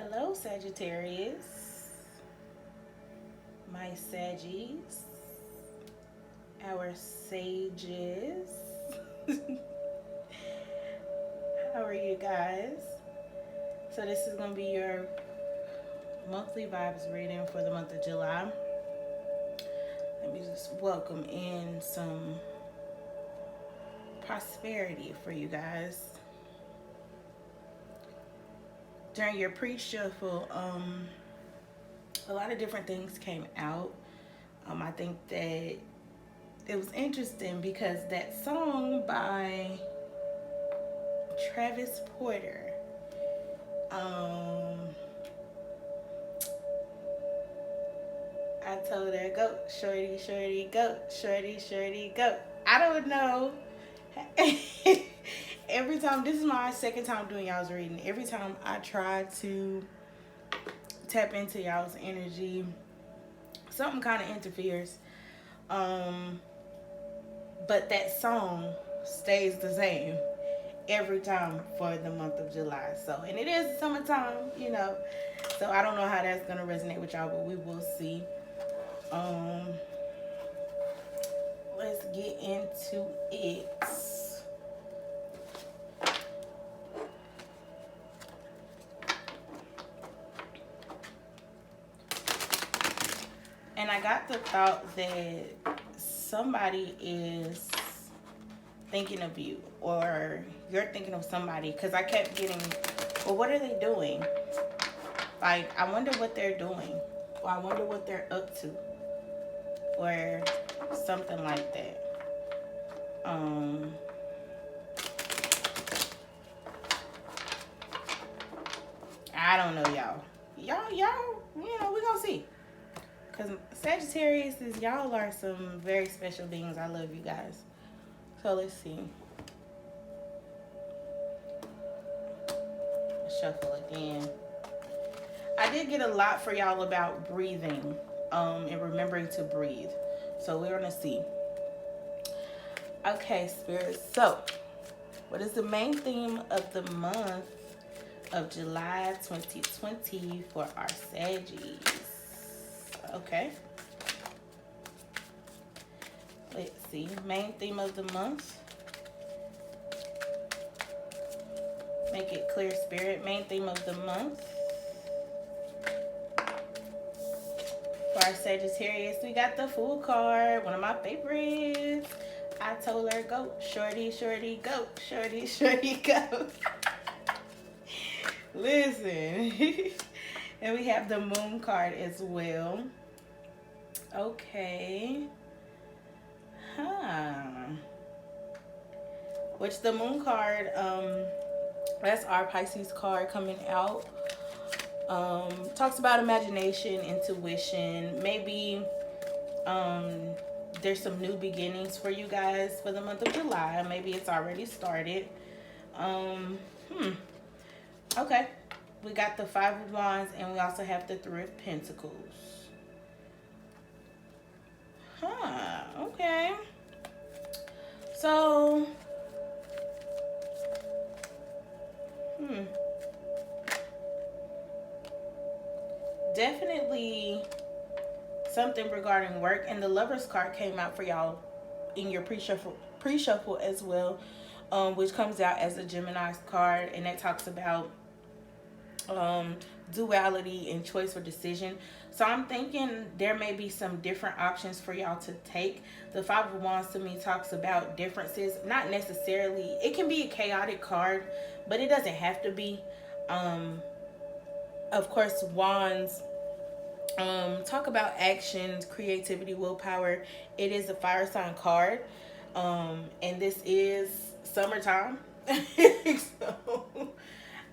Hello, Sagittarius, my Saggies, our sages. How are you guys? So, this is going to be your monthly vibes reading for the month of July. Let me just welcome in some prosperity for you guys. During your pre-shuffle, a lot of different things came out. I think that it was interesting because that song by Travis Porter, I told her, go, shorty, shorty, go, shorty, shorty, go. I don't know. Every time, this is my second time doing y'all's reading. Every time I try to tap into y'all's energy, something kind of interferes. But that song stays the same every time for the month of July. So, and it is summertime, So I don't know how that's gonna resonate with y'all, but we will see. Let's get into it. And I got the thought that somebody is thinking of you, or you're thinking of somebody, because I kept getting, well, what are they doing? Like, I wonder what they're doing, or I wonder what they're up to, or something like that. I don't know, y'all. Y'all, we gonna see. Because Sagittarius is, y'all are some very special beings. I love you guys. So let's see. Shuffle again. I did get a lot for y'all about breathing, and remembering to breathe. So we're gonna see. Okay, Spirit. So, what is the main theme of the month of July 2020 for our Saggies? Okay. Let's see. Main theme of the month. Make it clear, Spirit. Main theme of the month. For our Sagittarius, we got the Fool card. One of my favorites. I told her, go, shorty, shorty, go, shorty, shorty, go. Listen. And we have the Moon card as well. Okay. Which the Moon card, that's our Pisces card coming out. Talks about imagination, intuition. Maybe there's some new beginnings for you guys for the month of July. Maybe it's already started. Okay. We got the Five of Wands, and we also have the Three of Pentacles. Okay. So, definitely something regarding work. And the Lover's card came out for y'all in your pre-shuffle as well, which comes out as a Gemini's card, and that talks about duality and choice or decision. So I'm thinking there may be some different options for y'all to take. The Five of Wands to me talks about differences. Not necessarily, it can be a chaotic card, but it doesn't have to be. Of course, Wands talk about actions, creativity, willpower. It is a fire sign card, and this is summertime. So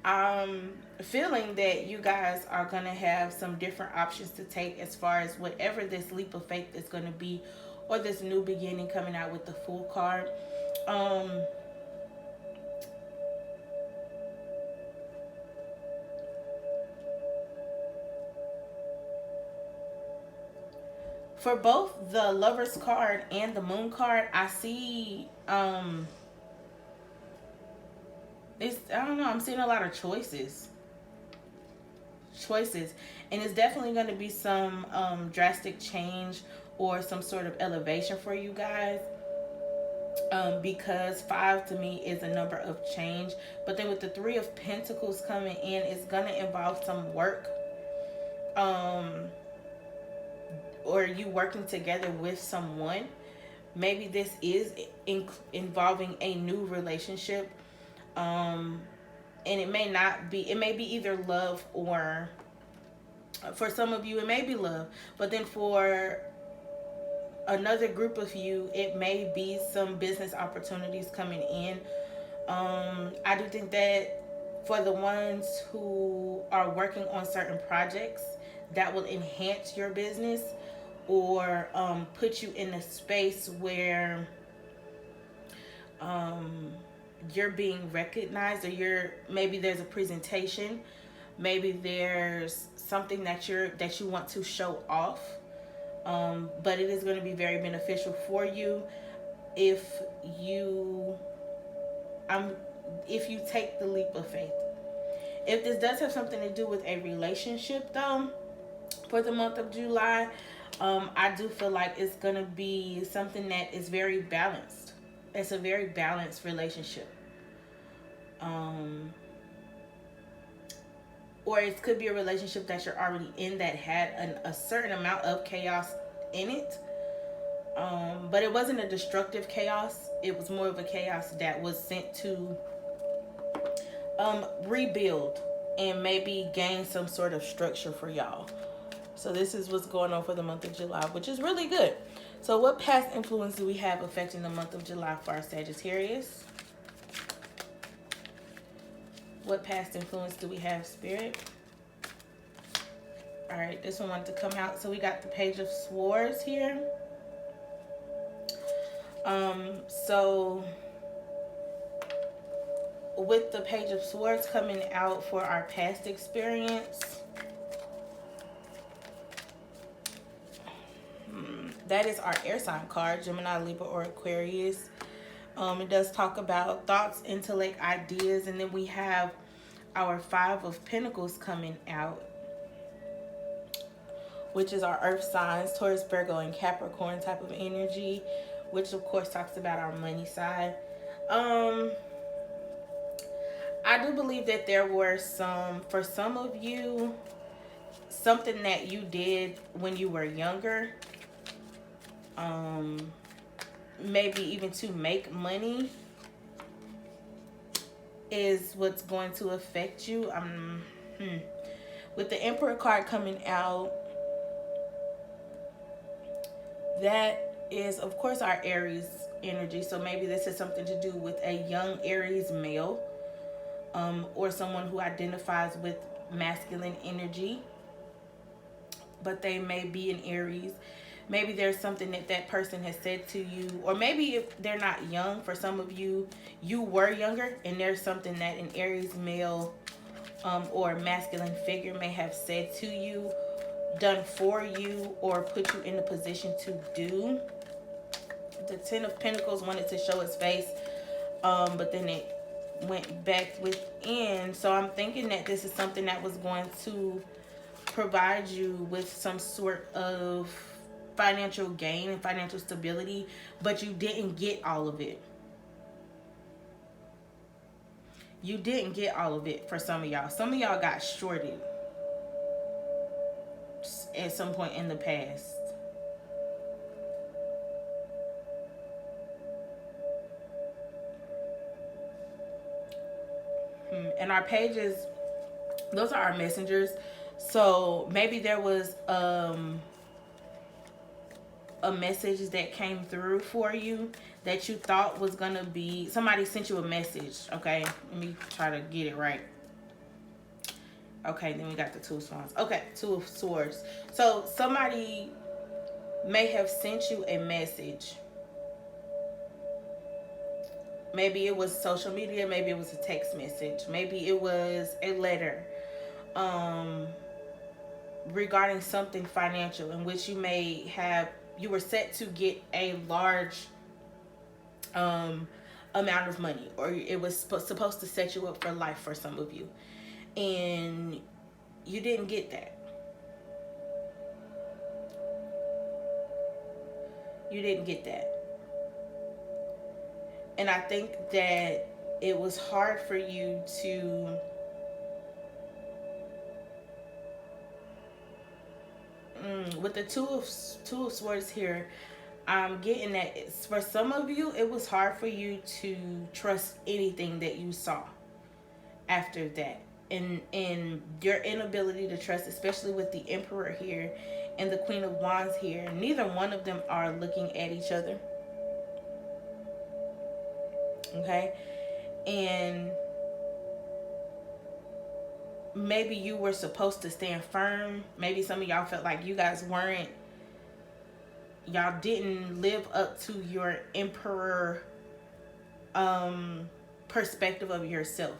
I'm feeling that you guys are going to have some different options to take as far as whatever this leap of faith is going to be, or this new beginning coming out with the Fool card. For both the Lover's card and the Moon card, I see I don't know, I'm seeing a lot of choices. choices, and it's definitely going to be some drastic change or some sort of elevation for you guys. Because five to me is a number of change, but then with the three of pentacles coming in, it's gonna involve some work, um, or you working together with someone. Maybe this is involving a new relationship, um, and it may not be. It may be either love or, for some of you, it may be love, but then for another group of you, it may be some business opportunities coming in. I do think that for the ones who are working on certain projects that will enhance your business, or put you in a space where um, you're being recognized, or maybe there's a presentation, maybe there's something that you want to show off. But it is going to be very beneficial for you if you if you take the leap of faith. If this does have something to do with a relationship, though, for the month of July, I do feel like it's going to be something that is very balanced. It's a very balanced relationship. Or it could be a relationship that you're already in that had a certain amount of chaos in it. But it wasn't a destructive chaos. It was more of a chaos that was sent to rebuild and maybe gain some sort of structure for y'all. So this is what's going on for the month of July, which is really good. So what past influence do we have affecting the month of July for our Sagittarius? What past influence do we have, Spirit? All right, this one wanted to come out. So we got the Page of Swords here. So with the Page of Swords coming out for our past experience, that is our air sign card, Gemini, Libra, or Aquarius. It does talk about thoughts, intellect, ideas, and then we have our Five of Pentacles coming out, which is our earth signs, Taurus, Virgo, and Capricorn type of energy, which of course talks about our money side. I do believe that there were for some of you, something that you did when you were younger, maybe even to make money, is what's going to affect you. With the Emperor card coming out, that is of course our Aries energy. So maybe this has something to do with a young Aries male, or someone who identifies with masculine energy, but they may be an Aries. Maybe there's something that person has said to you, or maybe if they're not young, for some of you, you were younger, and there's something that an Aries male or masculine figure may have said to you, done for you, or put you in a position to do. The Ten of Pentacles wanted to show its face, but then it went back within. So I'm thinking that this is something that was going to provide you with some sort of financial gain and financial stability, but you didn't get all of it. You didn't get all of it for some of y'all. Some of y'all got shorted at some point in the past. And our pages, those are our messengers. So maybe there was a message that came through for you that you thought was gonna be, somebody sent you a message. Okay, let me try to get it right. Okay, then we got the Two of Swords. Okay, Two of Swords. So somebody may have sent you a message. Maybe it was social media, maybe it was a text message, maybe it was a letter, regarding something financial, in which you were set to get a large amount of money, or it was supposed to set you up for life for some of you. And you didn't get that. You didn't get that. And I think that it was hard for you to with the two of swords here. I'm getting that for some of you it was hard for you to trust anything that you saw after that. And your inability to trust, especially with the Emperor here and the Queen of Wands here, neither one of them are looking at each other. Okay? And maybe you were supposed to stand firm. Maybe some of y'all felt like you guys weren't, y'all didn't live up to your Emperor perspective of yourself.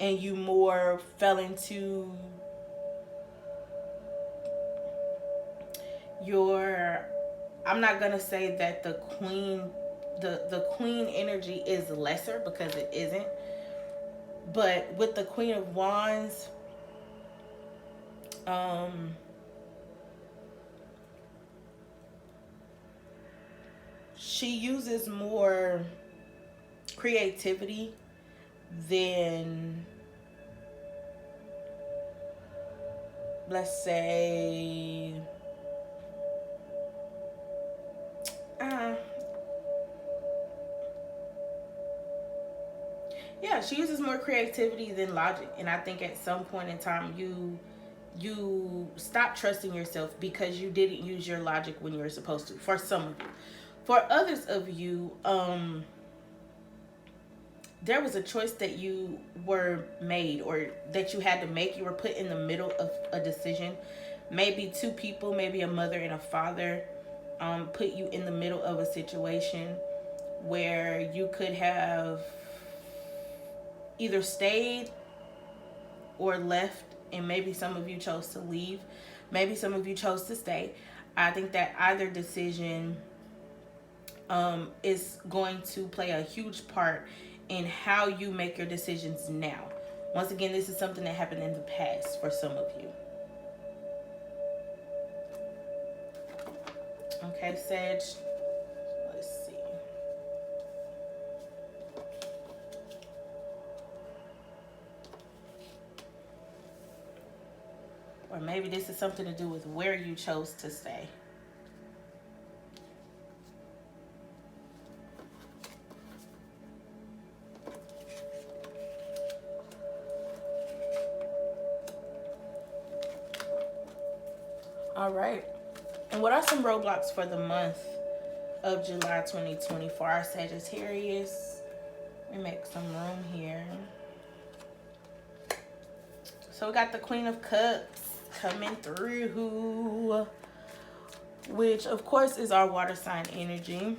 And you more fell into your, I'm not gonna say that the queen, the queen energy is lesser, because it isn't. But with the Queen of Wands, she uses more creativity than, let's say, yeah, she uses more creativity than logic. And I think at some point in time you stop trusting yourself because you didn't use your logic when you were supposed to, for some of you. For others of you, there was a choice that you were made, or that you had to make. You were put in the middle of a decision. Maybe two people, maybe a mother and a father, put you in the middle of a situation where you could have either stayed or left. And maybe some of you chose to leave. Maybe some of you chose to stay. I think that either decision is going to play a huge part in how you make your decisions now. Once again, this is something that happened in the past for some of you. Okay, Sag. Let's see. Or maybe this is something to do with where you chose to stay. All right. And what are some roadblocks for the month of July 2024? Our Sagittarius. Let me make some room here. So we got the Queen of Cups coming through, which of course is our water sign energy.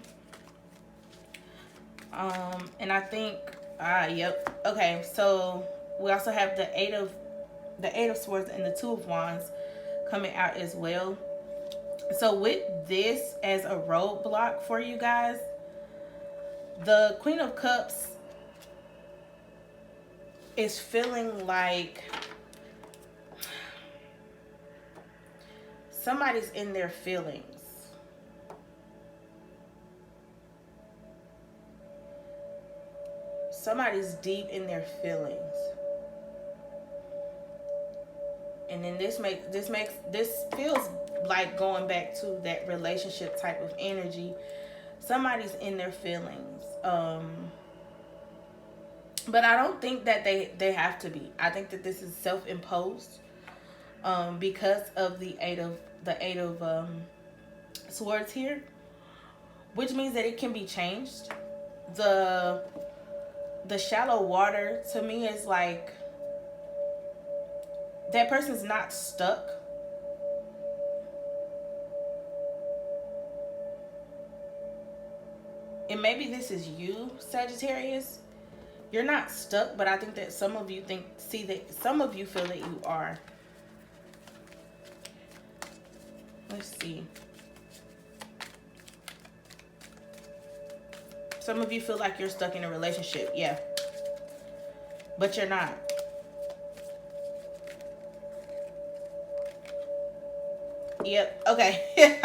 And I think, yep. Okay, so we also have the Eight of Swords and the Two of Wands coming out as well. So with this as a roadblock for you guys, the Queen of Cups is feeling like somebody's in their feelings. Somebody's deep in their feelings. And then this feels like going back to that relationship type of energy. Somebody's in their feelings. But I don't think that they have to be. I think that this is self-imposed, because of the eight of swords here, which means that it can be changed. The shallow water to me is like that person's not stuck. And maybe this is you, Sagittarius. You're not stuck, but I think that some of you some of you feel that you are. Let's see. Some of you feel like you're stuck in a relationship, yeah. But you're not. Yep. Okay.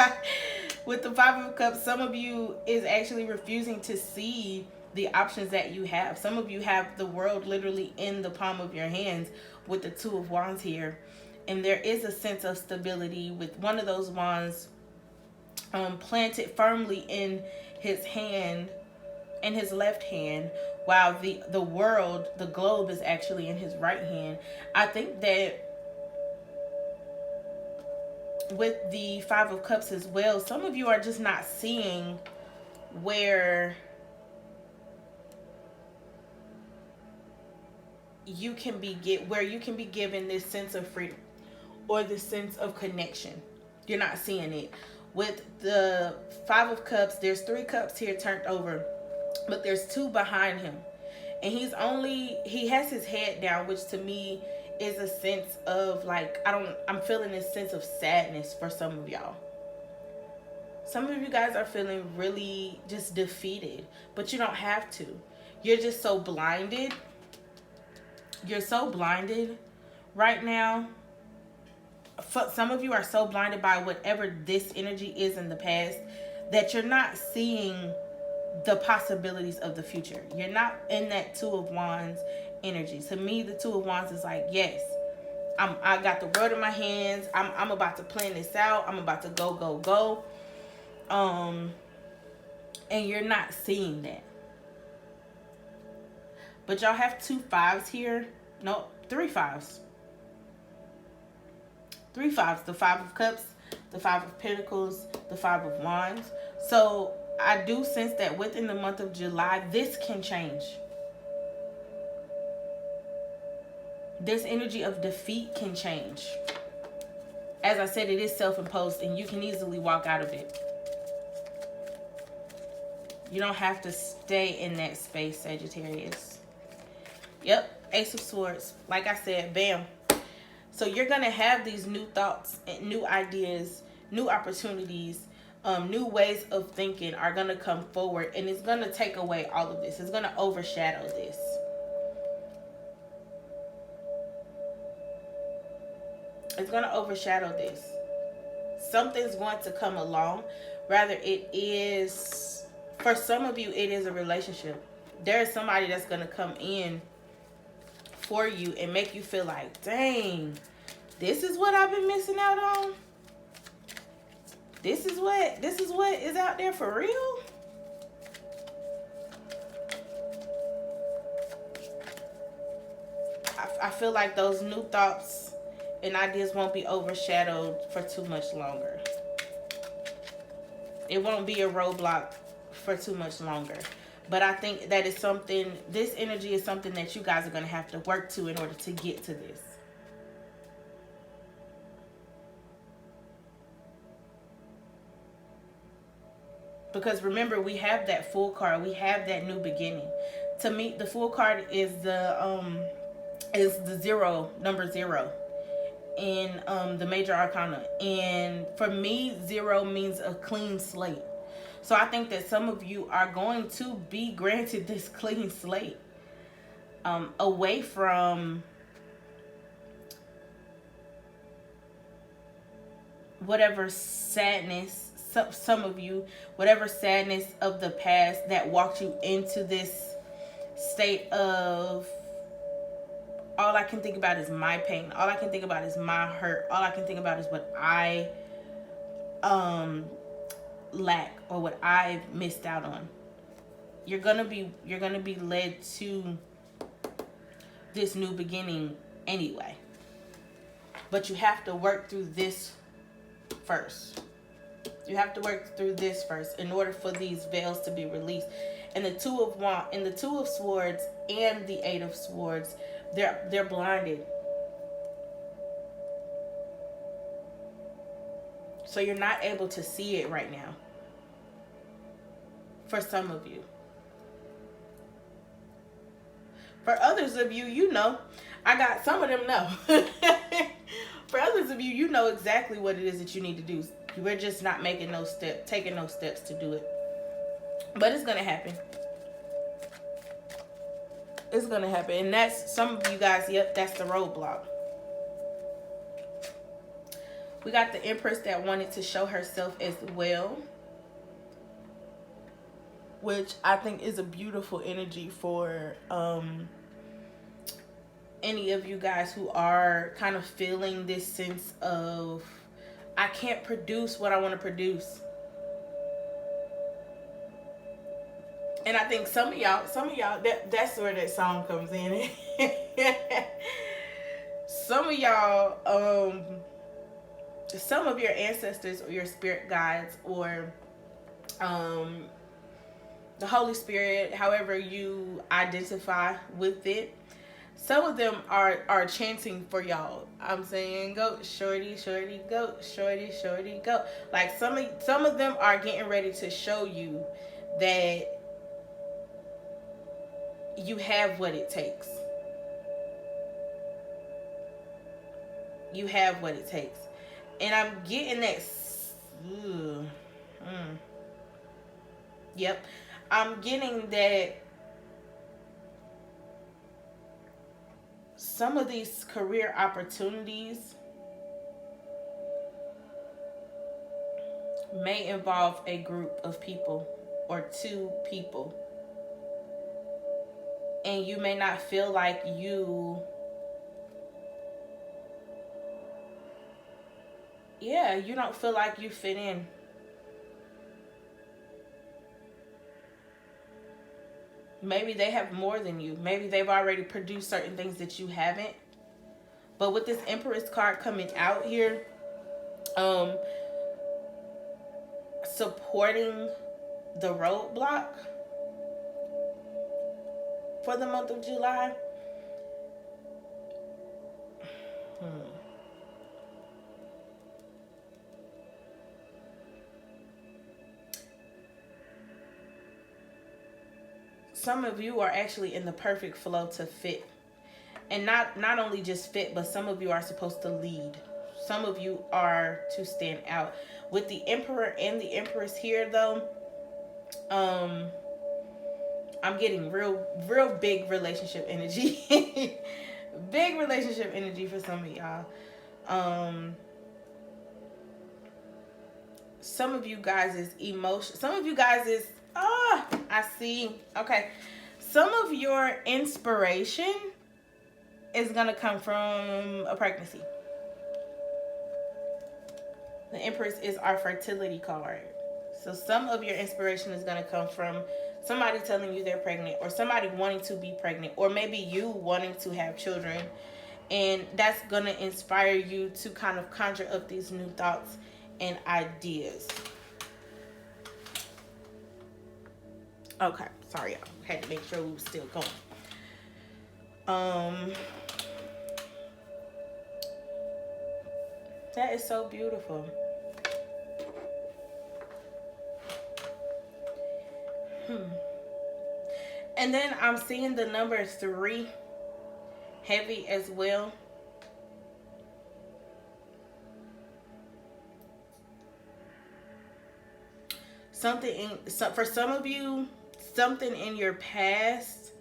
With the Five of Cups, some of you is actually refusing to see the options that you have. Some of you have the world literally in the palm of your hands with the Two of Wands here. And there is a sense of stability with one of those wands planted firmly in his hand, in his left hand, while the world, the globe, is actually in his right hand. I think that with the Five of Cups as well, some of you are just not seeing where you can be given this sense of freedom or this sense of connection. You're not seeing it. With the Five of Cups, there's 3 cups here turned over, but there's 2 behind him. And he has his head down, which to me is a sense of like, I'm feeling this sense of sadness for some of y'all. Some of you guys are feeling really just defeated, but you don't have to. You're just so blinded. You're so blinded right now. Some of you are so blinded by whatever this energy is in the past that you're not seeing the possibilities of the future. You're not in that Two of Wands energy. To me, the Two of Wands is like, yes, I got the world in my hands. I'm about to plan this out. I'm about to go. And you're not seeing that. But y'all have 2 5s here. No, 3 5s. 3 5s. The Five of Cups, the Five of Pentacles, the Five of Wands. So I do sense that within the month of July, this can change. This energy of defeat can change. As I said, it is self-imposed and you can easily walk out of it. You don't have to stay in that space, Sagittarius. Yep, Ace of Swords. Like I said, bam. So you're going to have these new thoughts and new ideas, new opportunities, new ways of thinking are going to come forward. And it's going to take away all of this. It's going to overshadow this. It's going to overshadow this. Something's going to come along. Rather, it is, for some of you, it is a relationship. There is somebody that's going to come in for you and make you feel like, dang, this is what I've been missing out on. This is what is out there for real. I feel like those new thoughts and ideas won't be overshadowed for too much longer. It won't be a roadblock for too much longer. But I think that is something, this energy is something that you guys are going to have to work to in order to get to this. Because remember, we have that Fool card. We have that new beginning. To me, the Fool card is the zero, number 0 in the major arcana. And for me, 0 means a clean slate. So I think that some of you are going to be granted this clean slate, away from whatever sadness, some of you, whatever sadness of the past that walked you into this state of, all I can think about is my pain. All I can think about is my hurt. All I can think about is what I lack or what I've missed out on. You're gonna be led to this new beginning anyway. But you have to work through this first. You have to work through this first in order for these veils to be released. And the Two of Swords and the Eight of Swords, they're blinded. So you're not able to see it right now. For some of you. For others of you, you know. I got some of them know. For others of you, you know exactly what it is that you need to do. We're just not taking no steps to do it. But it's going to happen. It's going to happen. And that's, some of you guys, yep, that's the roadblock. We got the Empress that wanted to show herself as well, which I think is a beautiful energy for any of you guys who are kind of feeling this sense of, I can't produce what I want to produce. And I think some of y'all, that's where that song comes in. Some of y'all, some of your ancestors or your spirit guides or the Holy Spirit, however you identify with it, some of them are chanting for y'all. I'm saying, go shorty, shorty, go shorty, shorty, go. Like some of them are getting ready to show you that you have what it takes. You have what it takes. And I'm getting that. Yep. I'm getting that some of these career opportunities may involve a group of people or two people. And you may not feel like you don't feel like you fit in. Maybe they have more than you. Maybe they've already produced certain things that you haven't. But with this Empress card coming out here, supporting the roadblock for the month of July. Some of you are actually in the perfect flow to fit. And not only just fit, but some of you are supposed to lead. Some of you are to stand out. With the Emperor and the Empress here, though, I'm getting real big relationship energy. Big relationship energy for some of y'all. Some of you guys is emotion. Some of you guys is, I see. Okay. Some of your inspiration is going to come from a pregnancy. The Empress is our fertility card. So some of your inspiration is going to come from somebody telling you they're pregnant, or somebody wanting to be pregnant, or maybe you wanting to have children. And that's going to inspire you to kind of conjure up these new thoughts and ideas. Okay, sorry, y'all. Had to make sure we were still going. That is so beautiful. And then I'm seeing the number 3 heavy as well. For some of you, something in your past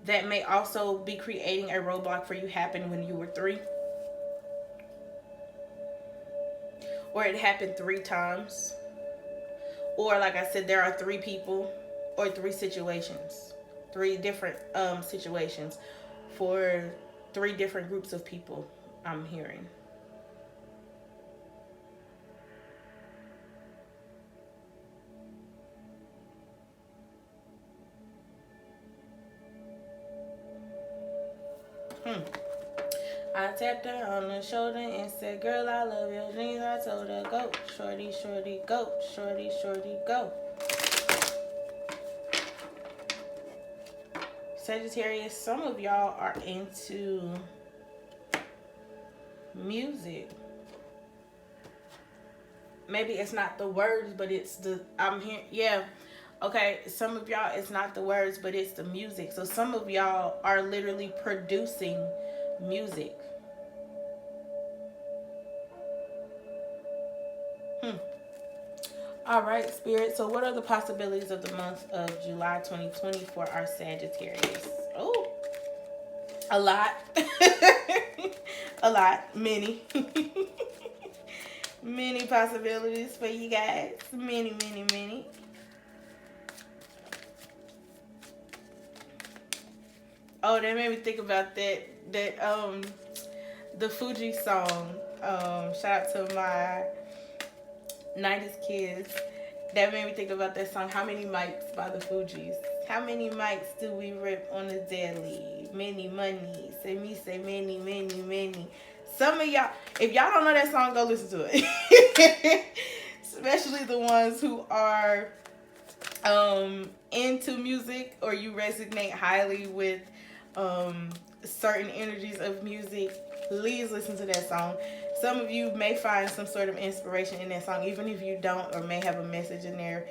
that may also be creating a roadblock for you happened when you were 3. Or it happened 3 times. Or like I said, there are 3 people or 3 situations. 3 different situations for 3 different groups of people, I'm hearing. I tapped her on the shoulder and said, girl, I love your jeans. I told her, go, shorty, shorty, go, shorty, shorty, go. Sagittarius, some of y'all are into music. Maybe it's not the words, but it's the, I'm here, yeah. Okay, some of y'all, it's not the words, but it's the music. So some of y'all are literally producing music. All right, Spirit. So what are the possibilities of the month of July 2020 for our Sagittarius? Oh, a lot. A lot. Many. Many possibilities for you guys. Many, many, many. Oh, that made me think about that the Fuji song. Shout out to my 90s kids. That made me think about that song, How Many Mics by the Fugees. How many mics do we rip on the daily? Many money. Say many, many, many. Some of y'all, if y'all don't know that song, go listen to it. Especially the ones who are into music, or you resonate highly with certain energies of music. Please listen to that song. Some of you may find some sort of inspiration in that song, even if you don't, or may have a message in there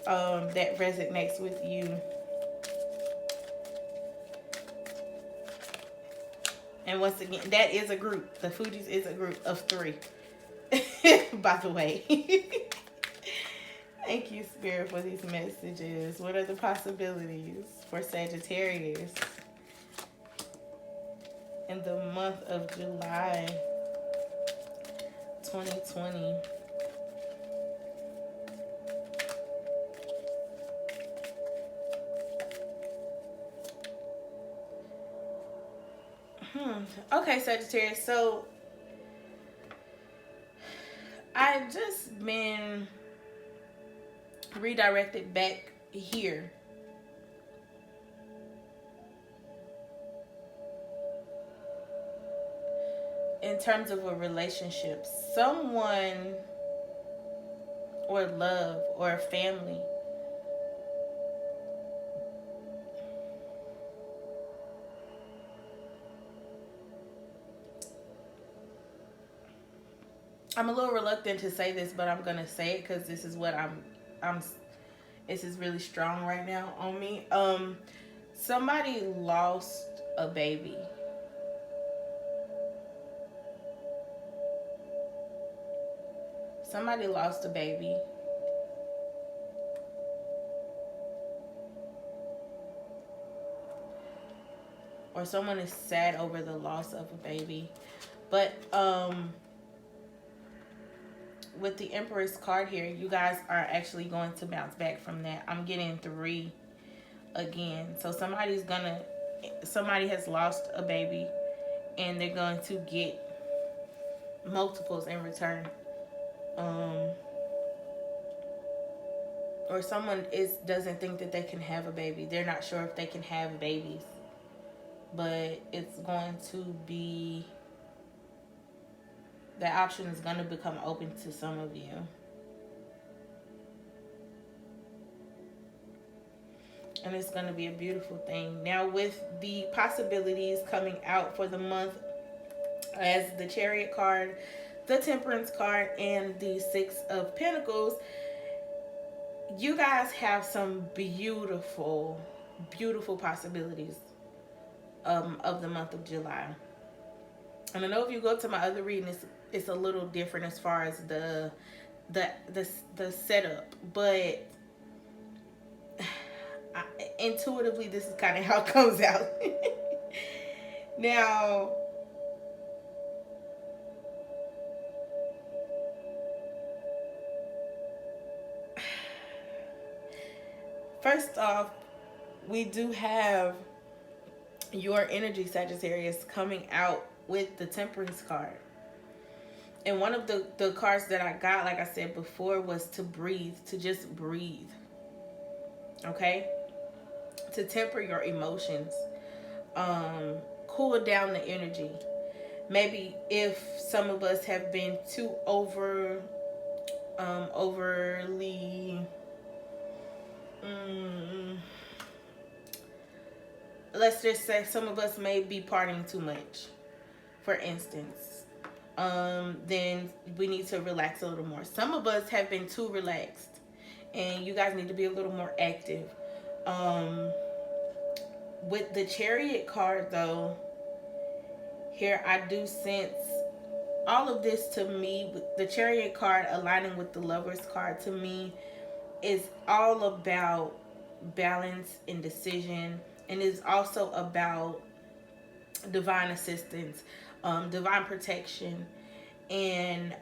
that resonates with you. And once again, that is a group. The Fugees is a group of 3. By the way. Thank you, Spirit, for these messages. What are the possibilities for Sagittarius in the month of July 2020? Okay, Sagittarius. So I've just been redirected back here. In terms of a relationship, someone or love or a family. I'm a little reluctant to say this, but I'm gonna say it because this is what I'm. This is really strong right now on me. Somebody lost a baby. Somebody lost a baby. Or someone is sad over the loss of a baby. But with the Empress card here, you guys are actually going to bounce back from that. I'm getting 3 again. So somebody has lost a baby, and they're going to get multiples in return. Or someone doesn't think that they can have a baby. They're not sure if they can have babies. But it's going to be, the option is going to become open to some of you. And it's going to be a beautiful thing. Now, with the possibilities coming out for the month as the Chariot card, the Temperance card, and the 6 of Pentacles, you guys have some beautiful, beautiful possibilities of the month of July. And I know if you go to my other reading, it's a little different as far as the setup, but intuitively this is kind of how it comes out. Now, first off, we do have your energy, Sagittarius, coming out with the Temperance card. And one of the cards that I got, like I said before, was to breathe, to just breathe. Okay? To temper your emotions. Cool down the energy. Maybe if some of us have been too overly let's just say some of us may be partying too much, for instance. Then we need to relax a little more. Some of us have been too relaxed, and you guys need to be a little more active. With the Chariot card, though, here I do sense all of this. To me, the Chariot card aligning with the Lovers card, to me, is all about balance and decision, and is also about divine assistance, divine protection, and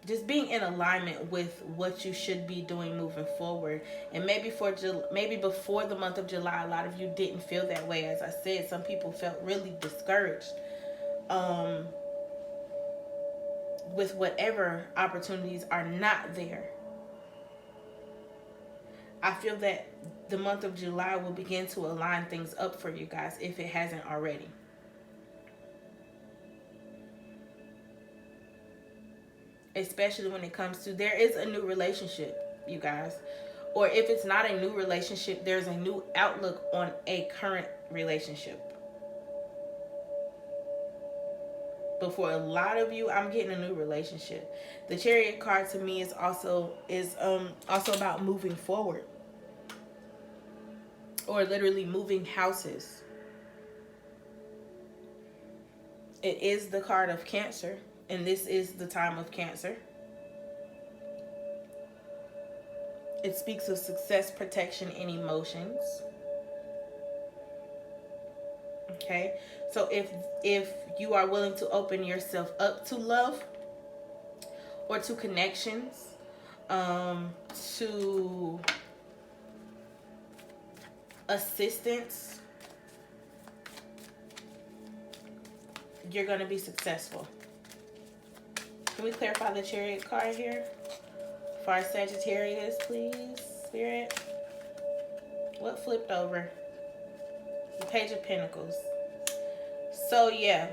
just being in alignment with what you should be doing moving forward. And maybe maybe before the month of July, a lot of you didn't feel that way. As I said, some people felt really discouraged with whatever opportunities are not there. I feel that the month of July will begin to align things up for you guys if it hasn't already. Especially when it comes to, there is a new relationship, you guys. Or if it's not a new relationship, there's a new outlook on a current relationship. But for a lot of you, I'm getting a new relationship. The Chariot card to me is also about moving forward, or literally moving houses. It is the card of Cancer, and this is the time of Cancer. It speaks of success, protection, and emotions. Okay, so if you are willing to open yourself up to love or to connections, to assistance, you're going to be successful. Can we clarify the Chariot card here for our Sagittarius, please, Spirit? What flipped over? The Page of Pentacles. So yeah,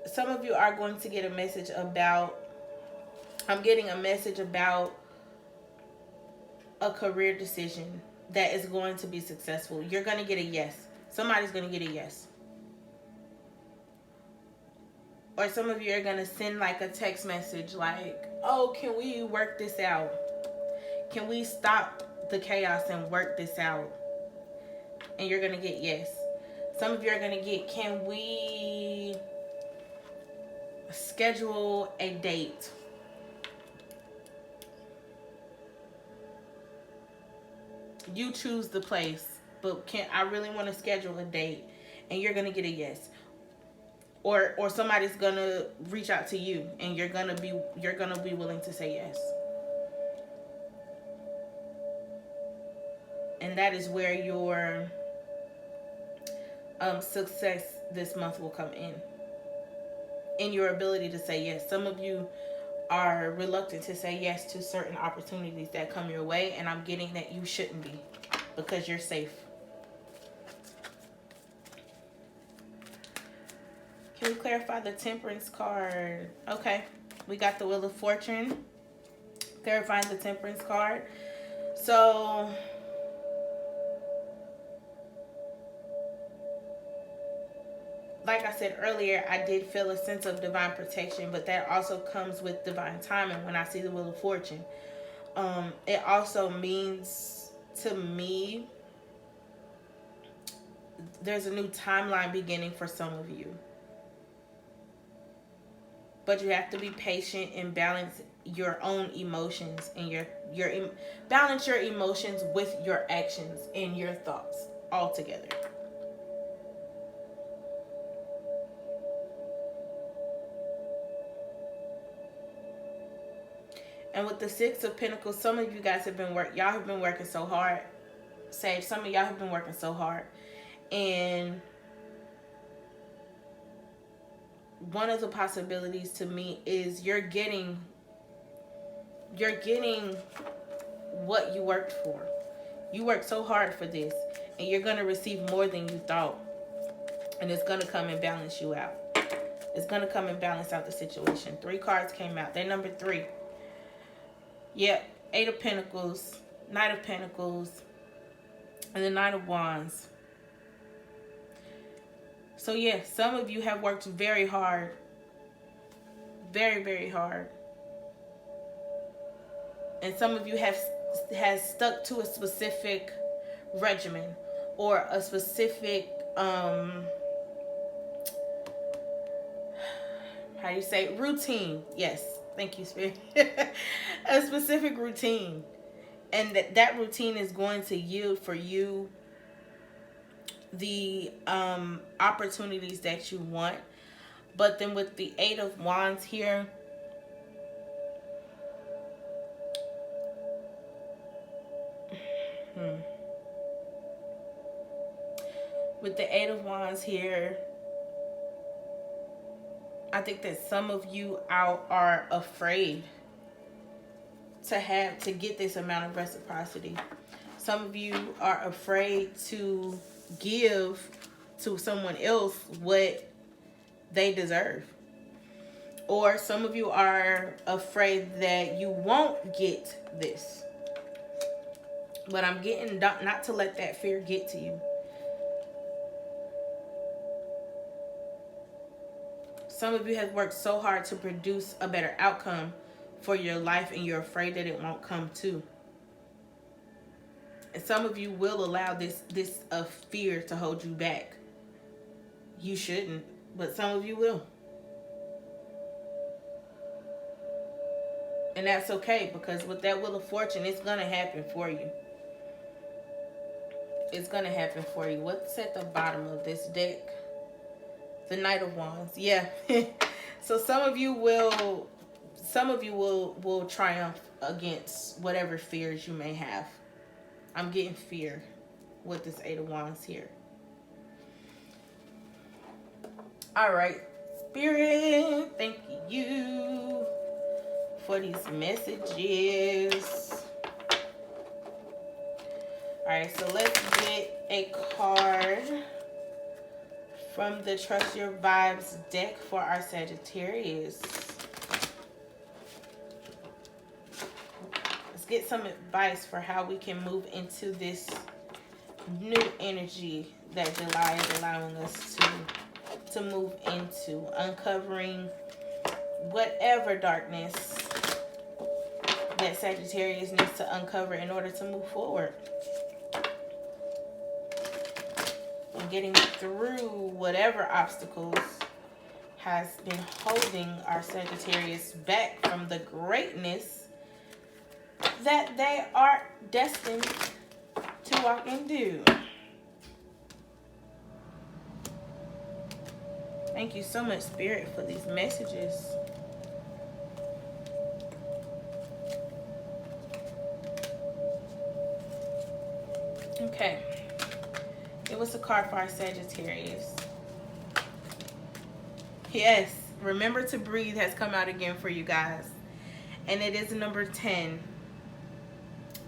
some of you are going to get a message about, I'm getting a message about a career decision that is going to be successful. You're going to get a yes. Somebody's going to get a yes. Or some of you are going to send like a text message like, oh, can we work this out? Can we stop the chaos and work this out? And you're going to get yes. Some of you are going to get, can we schedule a date? You choose the place, but I really want to schedule a date, and you're going to get a yes. Or somebody's going to reach out to you, and you're going to be willing to say yes. And that is where your success this month will come in your ability to say yes. Some of you are reluctant to say yes to certain opportunities that come your way, and I'm getting that you shouldn't be, because you're safe. Can we clarify the Temperance card? Okay, we got the Wheel of Fortune clarifying the Temperance card. So like I said earlier, I did feel a sense of divine protection, but that also comes with divine timing when I see the Wheel of Fortune. It also means to me there's a new timeline beginning for some of you. But you have to be patient and balance your own emotions and balance your emotions with your actions and your thoughts all together. And with the Six of Pentacles, some of you guys have been working so hard. Sage, some of y'all have been working so hard. And one of the possibilities to me is you're getting what you worked for. You worked so hard for this, and you're going to receive more than you thought. And it's going to come and balance you out. It's going to come and balance out the situation. 3 cards came out. They're number 3. Yep, 8 of Pentacles, Knight of Pentacles, and the Knight of Wands. So yeah, some of you have worked very hard. Very, very hard. And some of you has stuck to a specific regimen or a specific routine. Yes, thank you, Spirit. A specific routine, and that routine is going to yield for you the opportunities that you want. But then with the 8 of Wands here, With the Eight of Wands here, I think that some of you out are afraid to get this amount of reciprocity. Some of you are afraid to give to someone else what they deserve. Or some of you are afraid that you won't get this. But I'm getting not to let that fear get to you. Some of you have worked so hard to produce a better outcome for your life, and you're afraid that it won't come too. And some of you will allow this fear to hold you back. You shouldn't, but some of you will. And that's okay, because with that Wheel of Fortune, it's going to happen for you. It's going to happen for you. What's at the bottom of this deck? The Knight of Wands. Yeah. So some of you will triumph against whatever fears you may have. I'm getting fear with this Eight of Wands here. All right, Spirit, thank you for these messages. All right, so let's get a card from the Trust Your Vibes deck for our Sagittarius. Let's get some advice for how we can move into this new energy that July is allowing us to move into, uncovering whatever darkness that Sagittarius needs to uncover in order to move forward. And getting through whatever obstacles has been holding our Sagittarius back from the greatness that they are destined to walk into. Thank you so much, Spirit, for these messages. Okay. It was a card for our Sagittarius. Yes, Remember to Breathe has come out again for you guys. And it is number 10.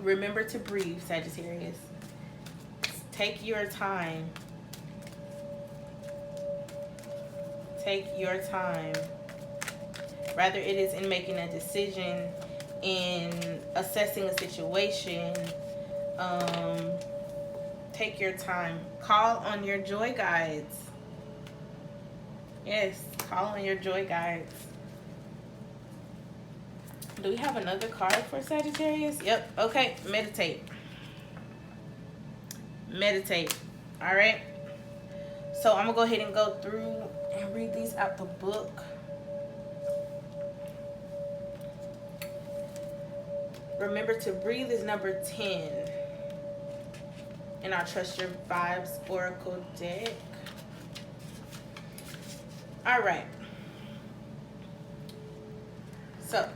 Remember to breathe, Sagittarius. Take your time. Take your time. Rather it is in making a decision, in assessing a situation. Take your time. Call on your joy guides. Yes, call on your joy guides. Do we have another card for Sagittarius? Yep. Okay. Meditate. Meditate. All right. So I'm going to go ahead and go through and read these out the book. Remember to Breathe is number 10. And I'll Trust Your Vibes Oracle deck. All right. So,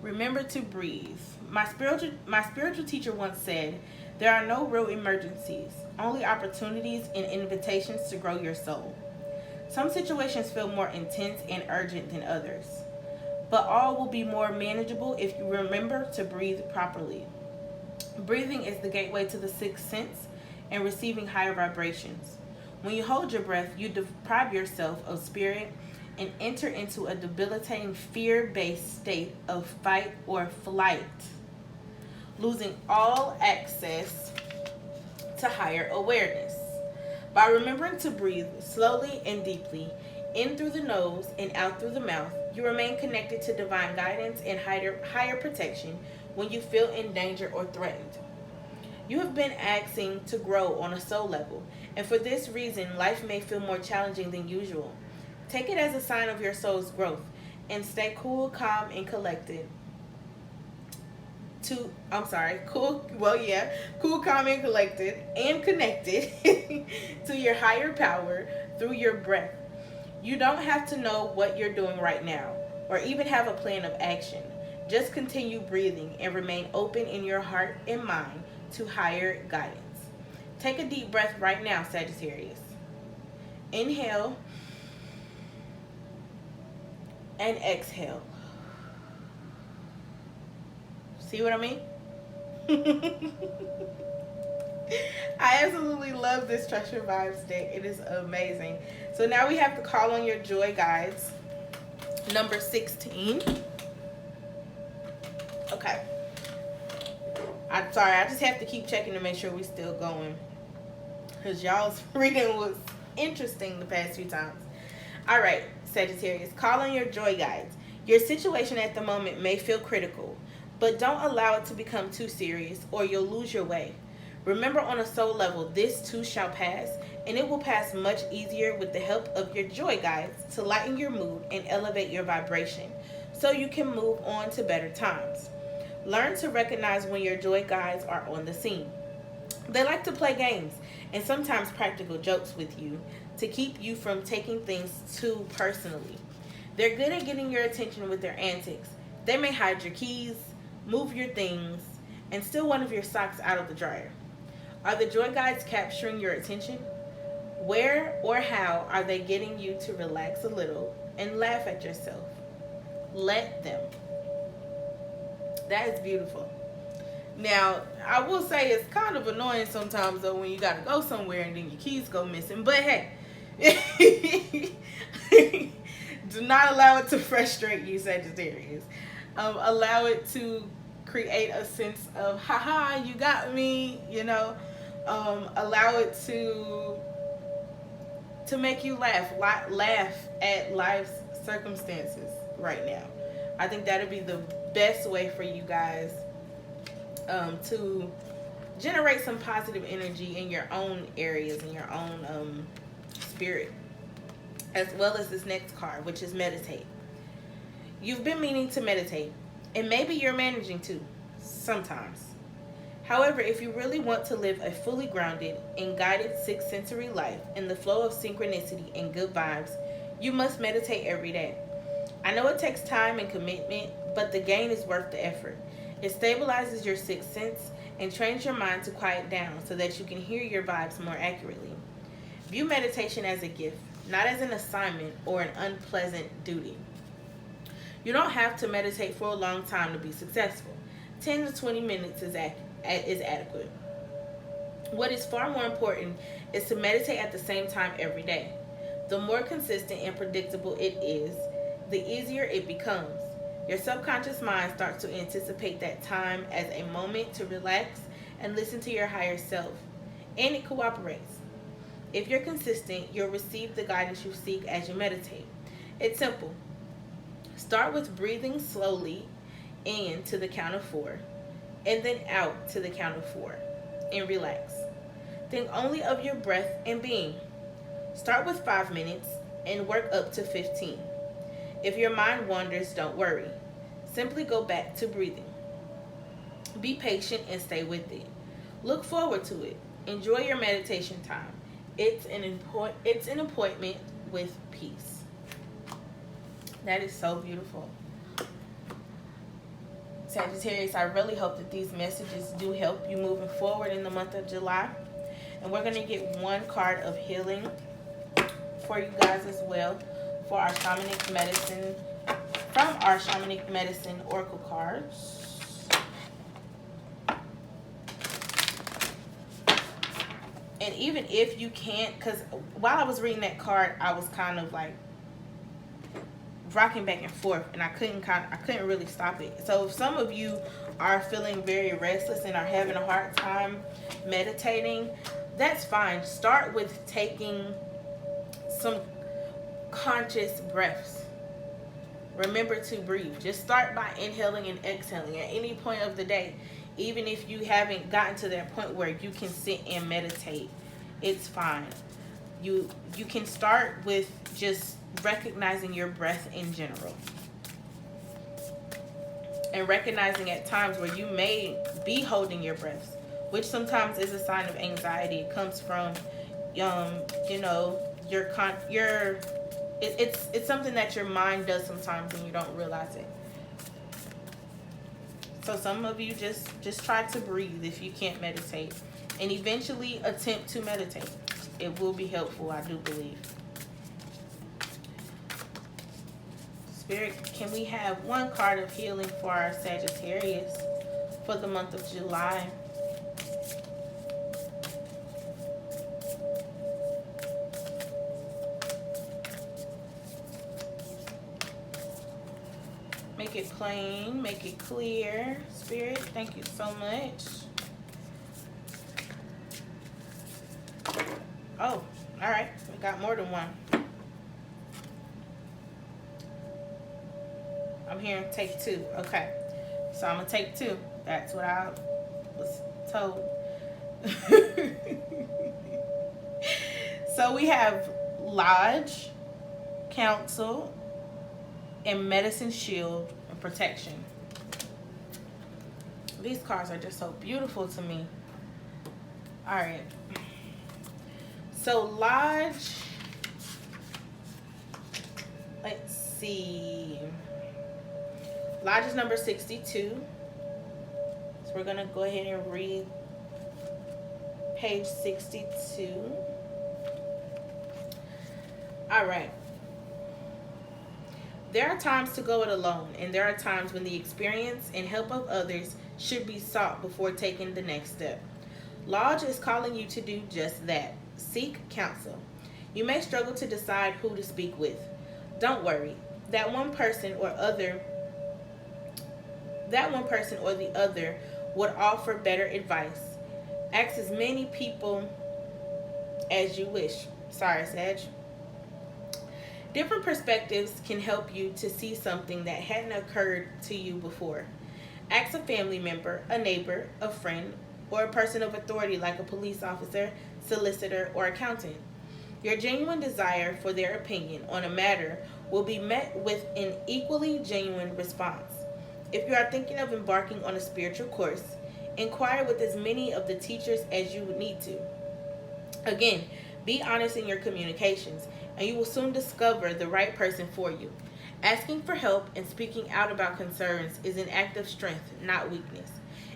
remember to breathe. My spiritual teacher once said, there are no real emergencies, only opportunities and invitations to grow your soul. Some situations feel more intense and urgent than others, but all will be more manageable if you remember to breathe properly. Breathing is the gateway to the sixth sense and receiving higher vibrations. When you hold your breath, you deprive yourself of spirit and enter into a debilitating fear-based state of fight or flight, losing all access to higher awareness. By remembering to breathe slowly and deeply, in through the nose and out through the mouth, you remain connected to divine guidance and higher protection when you feel in danger or threatened. You have been asking to grow on a soul level, and for this reason, life may feel more challenging than usual. Take it as a sign of your soul's growth and stay cool, calm, and collected. Cool, calm, and collected, and connected to your higher power through your breath. You don't have to know what you're doing right now, or even have a plan of action. Just continue breathing and remain open in your heart and mind to higher guidance. Take a deep breath right now, Sagittarius. Inhale and exhale. See what I mean? I absolutely love this Trust Your Vibes deck. It is amazing. So now we have to call on your joy guides. Number 16. Okay. I'm sorry, I just have to keep checking to make sure we're still going, because y'all's reading was interesting the past few times. All right, Sagittarius, call on your joy guides. Your situation at the moment may feel critical, but don't allow it to become too serious or you'll lose your way. Remember, on a soul level, this too shall pass, and it will pass much easier with the help of your joy guides to lighten your mood and elevate your vibration so you can move on to better times. Learn to recognize when your joy guides are on the scene. They like to play games and sometimes practical jokes with you to keep you from taking things too personally. They're good at getting your attention with their antics. They may hide your keys, move your things, and steal one of your socks out of the dryer. Are the joy guides capturing your attention? Where or how are they getting you to relax a little and laugh at yourself? Let them. That is beautiful. Now, I will say it's kind of annoying sometimes though when you gotta go somewhere and then your keys go missing. But hey, do not allow it to frustrate you, Sagittarius. Allow it to create a sense of, haha, you got me, you know. Allow it to make you laugh at life's circumstances right now. I think that'll be the best way for you guys to generate some positive energy in your own areas, in your own spirit, as well as this next card, which is meditate. You've been meaning to meditate, and maybe you're managing to sometimes. However, if you really want to live a fully grounded and guided sixth sensory life in the flow of synchronicity and good vibes, you must meditate every day. I know it takes time and commitment, but the gain is worth the effort. It stabilizes your sixth sense and trains your mind to quiet down so that you can hear your vibes more accurately. View meditation as a gift, not as an assignment or an unpleasant duty. You don't have to meditate for a long time to be successful. 10 to 20 minutes is adequate. What is far more important is to meditate at the same time every day. The more consistent and predictable it is, the easier it becomes. Your subconscious mind starts to anticipate that time as a moment to relax and listen to your higher self, and it cooperates. If you're consistent, you'll receive the guidance you seek as you meditate. It's simple. Start with breathing slowly in to the count of 4, and then out to the count of 4, and relax. Think only of your breath and being. Start with 5 minutes and work up to 15. If your mind wanders, don't worry. Simply go back to breathing. Be patient and stay with it. Look forward to it. Enjoy your meditation time. It's an appointment with peace. That is so beautiful. Sagittarius, I really hope that these messages do help you moving forward in the month of July. And we're going to get one card of healing for you guys as well for our shamanic medicine, from our shamanic medicine oracle cards. And even if you can't, because while I was reading that card, I was kind of like rocking back and forth, and I couldn't really stop it. So if some of you are feeling very restless and are having a hard time meditating, that's fine. Start with taking some conscious breaths. Remember to breathe. Just start by inhaling and exhaling at any point of the day. Even if you haven't gotten to that point where you can sit and meditate, it's fine. You can start with just recognizing your breath in general, and recognizing at times where you may be holding your breaths, which sometimes is a sign of anxiety. It comes from it's something that your mind does sometimes and you don't realize it. So some of you just try to breathe if you can't meditate. and eventually attempt to meditate. It will be helpful, I do believe. Spirit, can we have one card of healing for our Sagittarius for the month of July? Make it plain, make it clear. Spirit, thank you so much. Oh, all right. We got more than one. I'm hearing take two. Okay. So I'm going to take two. That's what I was told. So we have Lodge, Counsel, and Medicine Shield and Protection. These cards are just so beautiful to me. All right. So Lodge, let's see. Lodge is number 62. So we're going to go ahead and read page 62. All right. There are times to go it alone, and there are times when the experience and help of others should be sought before taking the next step. Lodge is calling you to do just that. Seek counsel. You may struggle to decide who to speak with. Don't worry. That one person or the other would offer better advice. Ask as many people as you wish. Sorry, Sag. Different perspectives can help you to see something that hadn't occurred to you before. Ask a family member, a neighbor, a friend, or a person of authority like a police officer, solicitor, or accountant. Your genuine desire for their opinion on a matter will be met with an equally genuine response. If you are thinking of embarking on a spiritual course, inquire with as many of the teachers as you would need to. Again, be honest in your communications, and you will soon discover the right person for you. Asking for help and speaking out about concerns is an act of strength, not weakness.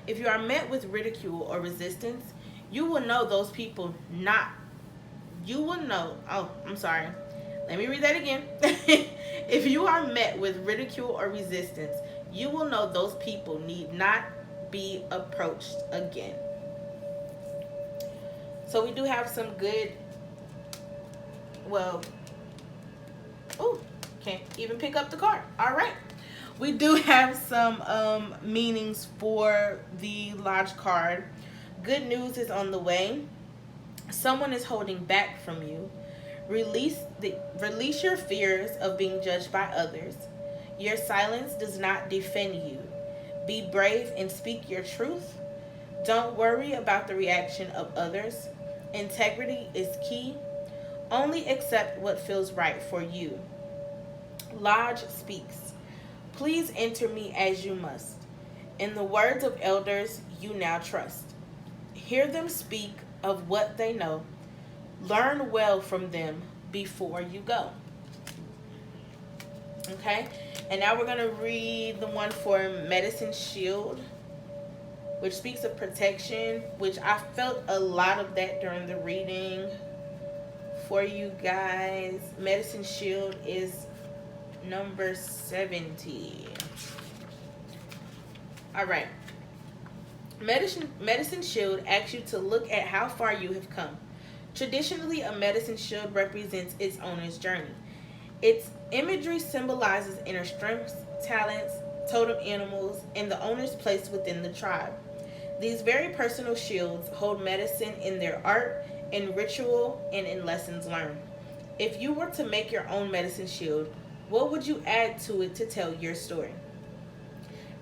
If you are met with ridicule or resistance, you will know those people not. You will know. Oh, I'm sorry. Let me read that again. If you are met with ridicule or resistance, you will know those people need not be approached again. So we do have some good, well, oh, can't even pick up the card. All right. We do have some meanings for the Lodge card. Good news is on the way. Someone is holding back from you. Release your fears of being judged by others. Your silence does not defend you. Be brave and speak your truth. Don't worry about the reaction of others. Integrity is key. Only accept what feels right for you. Lodge speaks. Please enter me as you must. In the words of elders you now trust. Hear them speak of what they know. Learn well from them before you go. Okay? And now we're going to read the one for Medicine Shield, which speaks of protection, which I felt a lot of that during the reading for you guys. Medicine Shield is number 70. All right. Medicine Shield asks you to look at how far you have come. Traditionally, a medicine shield represents its owner's journey. Its imagery symbolizes inner strengths, talents, totem animals, and the owner's place within the tribe. These very personal shields hold medicine in their art, in ritual, and in lessons learned. If you were to make your own medicine shield, what would you add to it to tell your story?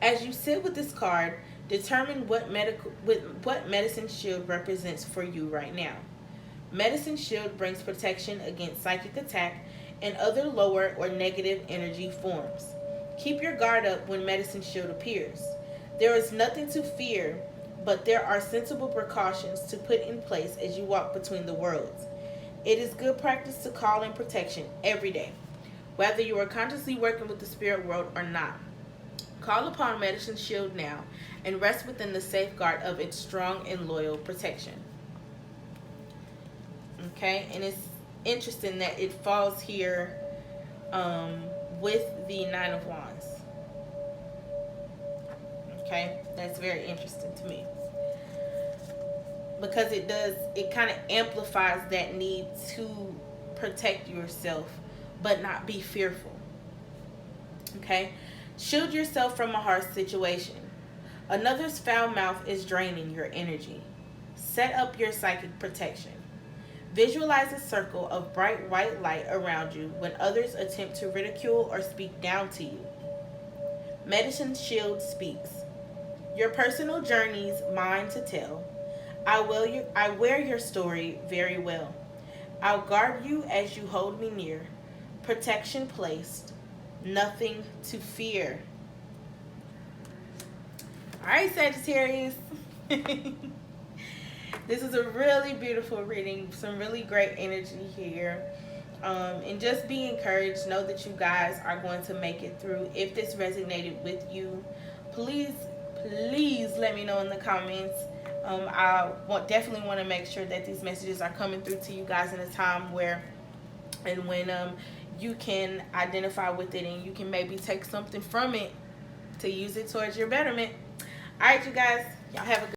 As you sit with this card, determine what medicine shield represents for you right now. Medicine Shield brings protection against psychic attack and other lower or negative energy forms. Keep your guard up when Medicine Shield appears. There is nothing to fear, but there are sensible precautions to put in place as you walk between the worlds. It is good practice to call in protection every day, whether you are consciously working with the spirit world or not. Call upon Medicine Shield now and rest within the safeguard of its strong and loyal protection. Okay, and it's interesting that it falls here um, with the Nine of Wands. Okay, that's very interesting to me because it kind of amplifies that need to protect yourself but not be fearful. Okay, shield yourself from a harsh situation. Another's foul mouth is draining your energy. Set up your psychic protection. Visualize a circle of bright white light around you when others attempt to ridicule or speak down to you. Medicine Shield speaks. Your personal journey's mine to tell. I wear your story very well. I'll guard you as you hold me near. Protection placed. Nothing to fear. Alright, Sagittarius. This is a really beautiful reading. Some really great energy here. And just be encouraged. Know that you guys are going to make it through. If this resonated with you, please let me know in the comments. Definitely want to make sure that these messages are coming through to you guys in a time where and when you can identify with it and you can maybe take something from it to use it towards your betterment. All right, you guys, y'all have a good